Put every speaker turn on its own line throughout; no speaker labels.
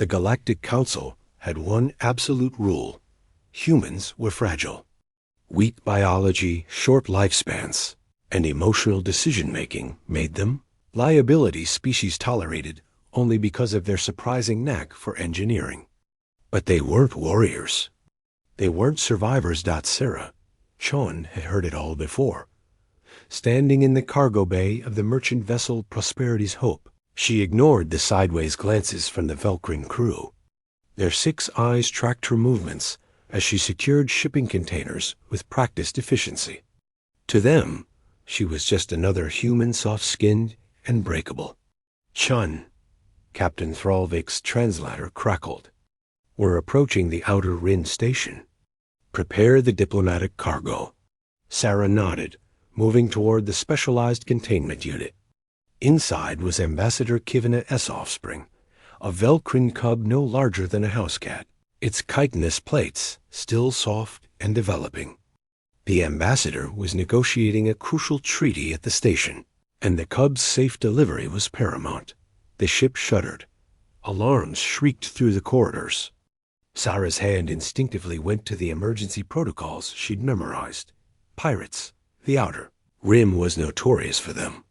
The Galactic Council had one absolute rule: humans were fragile. Weak biology, short lifespans, and emotional decision-making made them liability species tolerated only because of their surprising knack for engineering. But they weren't warriors. They weren't survivors. Sarah Chon had heard it all before. Standing in the cargo bay of the merchant vessel Prosperity's Hope, she ignored the sideways glances from the Velcrin crew. Their 6 eyes tracked her movements as she secured shipping containers with practiced efficiency. To them, she was just another human, soft-skinned and breakable. Chun, Captain Thralvik's translator crackled. We're approaching the Outer Rim station. Prepare the diplomatic cargo. Sarah nodded, moving toward the specialized containment unit. Inside was Ambassador Kivina S. Offspring, a Velcrin cub no larger than a house cat, its chitinous plates still soft and developing. The ambassador was negotiating a crucial treaty at the station, and the cub's safe delivery was paramount. The ship shuddered. Alarms shrieked through the corridors. Sarah's hand instinctively went to the emergency protocols she'd memorized. Pirates, the Outer Rim was notorious for them.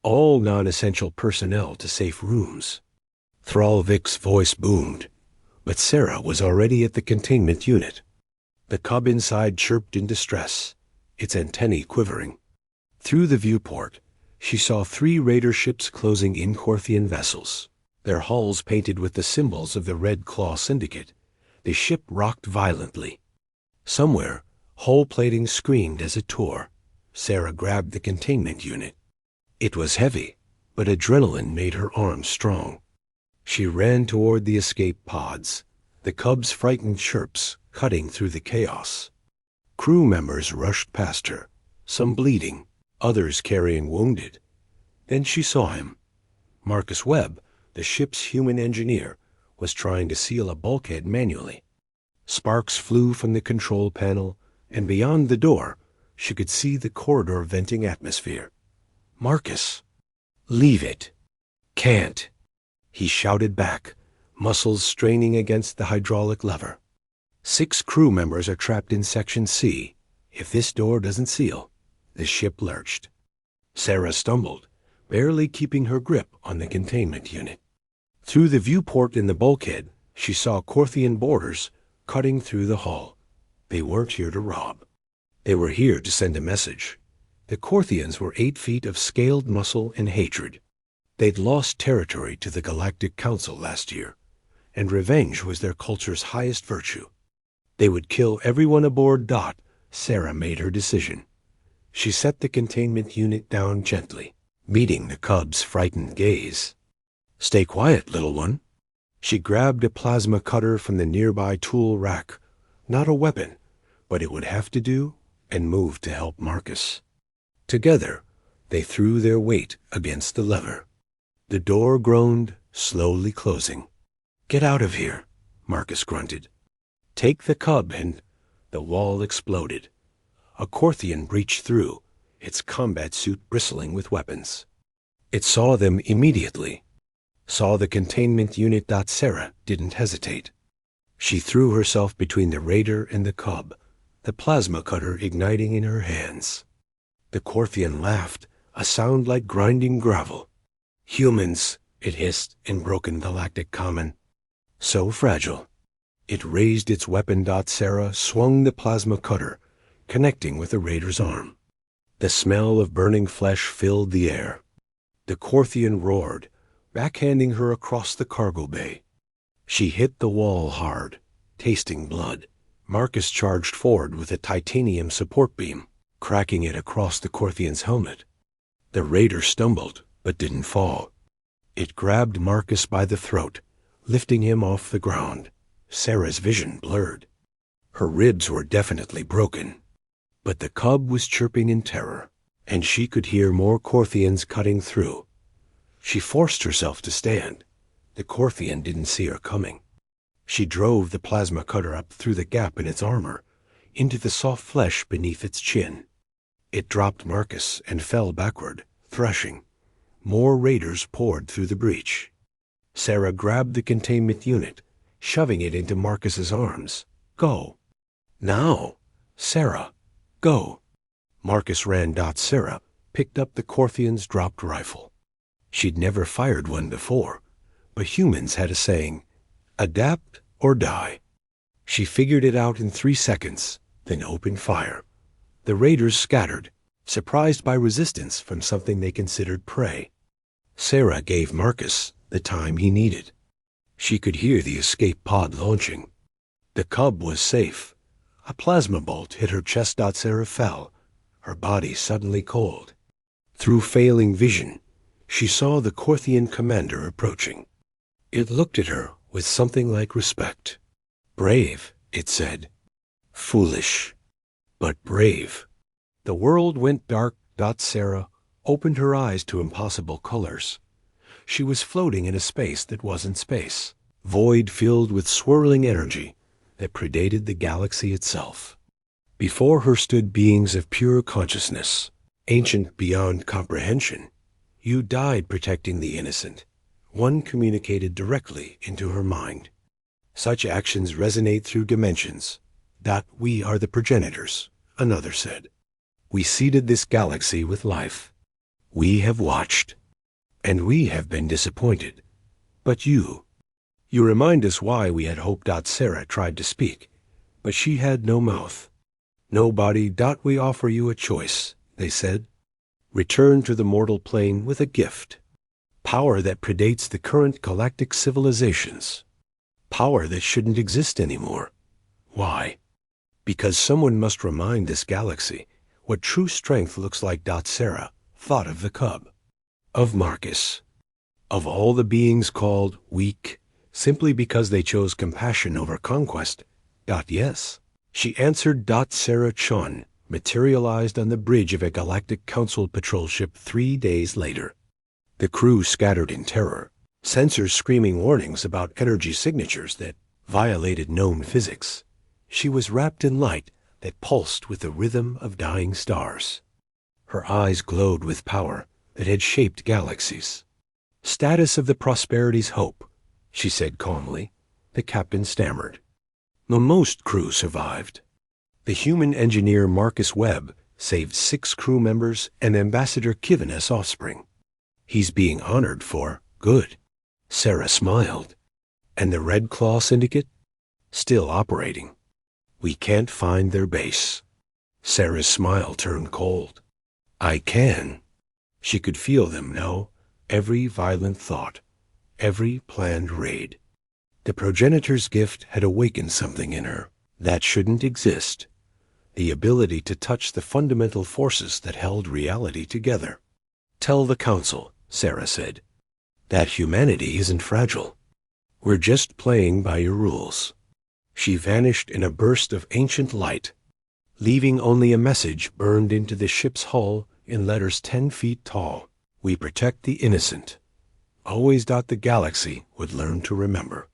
All non-essential personnel to safe rooms. Thralvik's voice boomed, but Sarah was already at the containment unit. The cub inside chirped in distress, its antennae quivering. Through the viewport, she saw 3 raider ships closing in Corthian vessels, their hulls painted with the symbols of the Red Claw Syndicate. The ship rocked violently. Somewhere, hull plating screamed as it tore. Sarah grabbed the containment unit. It was heavy, but adrenaline made her arms strong. She ran toward the escape pods, the cub's frightened chirps cutting through the chaos. Crew members rushed past her, some bleeding, others carrying wounded. Then she saw him. Marcus Webb, the ship's human engineer, was trying to seal a bulkhead manually. Sparks flew from the control panel, and beyond the door, she could see the corridor venting atmosphere. Marcus, leave it. Can't. He shouted back, muscles straining against the hydraulic lever. 6 crew members are trapped in Section C. If this door doesn't seal, the ship lurched. Sarah stumbled, barely keeping her grip on the containment unit. Through the viewport in the bulkhead, she saw Corthian boarders cutting through the hull. They weren't here to rob. They were here to send a message. The Corthians were 8 feet of scaled muscle and hatred. They'd lost territory to the Galactic Council last year, and revenge was their culture's highest virtue. They would kill everyone aboard. Sarah made her decision. She set the containment unit down gently, meeting the cub's frightened gaze. Stay quiet, little one. She grabbed a plasma cutter from the nearby tool rack. Not a weapon, but it would have to do, and moved to help Marcus. Together, they threw their weight against the lever. The door groaned, slowly closing. Get out of here, Marcus grunted. Take the cub, and the wall exploded. A Corthian breached through, its combat suit bristling with weapons. It saw them immediately. Saw the containment unit. Sarah didn't hesitate. She threw herself between the raider and the cub, the plasma cutter igniting in her hands. The Corthian laughed, a sound like grinding gravel. Humans, it hissed in broken galactic common. So fragile. It raised its weapon. Sarah swung the plasma cutter, connecting with the raider's arm. The smell of burning flesh filled the air. The Corthian roared, backhanding her across the cargo bay. She hit the wall hard, tasting blood. Marcus charged forward with a titanium support beam, cracking it across the Corthian's helmet. The raider stumbled, but didn't fall. It grabbed Marcus by the throat, lifting him off the ground. Sarah's vision blurred. Her ribs were definitely broken. But the cub was chirping in terror, and she could hear more Corthians cutting through. She forced herself to stand. The Corthian didn't see her coming. She drove the plasma cutter up through the gap in its armor, into the soft flesh beneath its chin. It dropped Marcus and fell backward, threshing. More raiders poured through the breach. Sarah grabbed the containment unit, shoving it into Marcus's arms. Go. Now. Sarah. Go. Marcus ran. Sarah picked up the Corthian's dropped rifle. She'd never fired one before, but humans had a saying, adapt or die. She figured it out in 3 seconds, then opened fire. The raiders scattered, surprised by resistance from something they considered prey. Sarah gave Marcus the time he needed. She could hear the escape pod launching. The cub was safe. A plasma bolt hit her chest. Sarah fell, her body suddenly cold. Through failing vision, she saw the Corthian commander approaching. It looked at her with something like respect. Brave, it said. Foolish, but brave. The world went dark. Sarah opened her eyes to impossible colors. She was floating in a space that wasn't space, void filled with swirling energy that predated the galaxy itself. Before her stood beings of pure consciousness, ancient beyond comprehension. You died protecting the innocent. One communicated directly into her mind. Such actions resonate through dimensions. We are the progenitors, another said. We seeded this galaxy with life. We have watched, and we have been disappointed. But you remind us why we had hoped. Sarah tried to speak, but she had no mouth. No body. We offer you a choice, they said. Return to the mortal plane with a gift. Power that predates the current galactic civilizations. Power that shouldn't exist anymore. Why? Because someone must remind this galaxy what true strength looks like. Sarah thought of the cub, of Marcus, of all the beings called weak simply because they chose compassion over conquest. Yes, she answered. Sarah Chon materialized on the bridge of a Galactic Council patrol ship 3 days later. The crew scattered in terror, sensors screaming warnings about energy signatures that violated known physics. She was wrapped in light that pulsed with the rhythm of dying stars. Her eyes glowed with power that had shaped galaxies. Status of the Prosperity's hope, she said calmly. The captain stammered. The most crew survived. The human engineer Marcus Webb saved 6 crew members and Ambassador Kiveness' offspring. He's being honored for good. Sarah smiled. And the Red Claw Syndicate? Still operating. We can't find their base. Sarah's smile turned cold. I can. She could feel them now, every violent thought, every planned raid. The progenitor's gift had awakened something in her that shouldn't exist. The ability to touch the fundamental forces that held reality together. Tell the Council, Sarah said, that humanity isn't fragile. We're just playing by your rules. She vanished in a burst of ancient light, leaving only a message burned into the ship's hull in letters 10 feet tall. We protect the innocent. Always. The galaxy would learn to remember.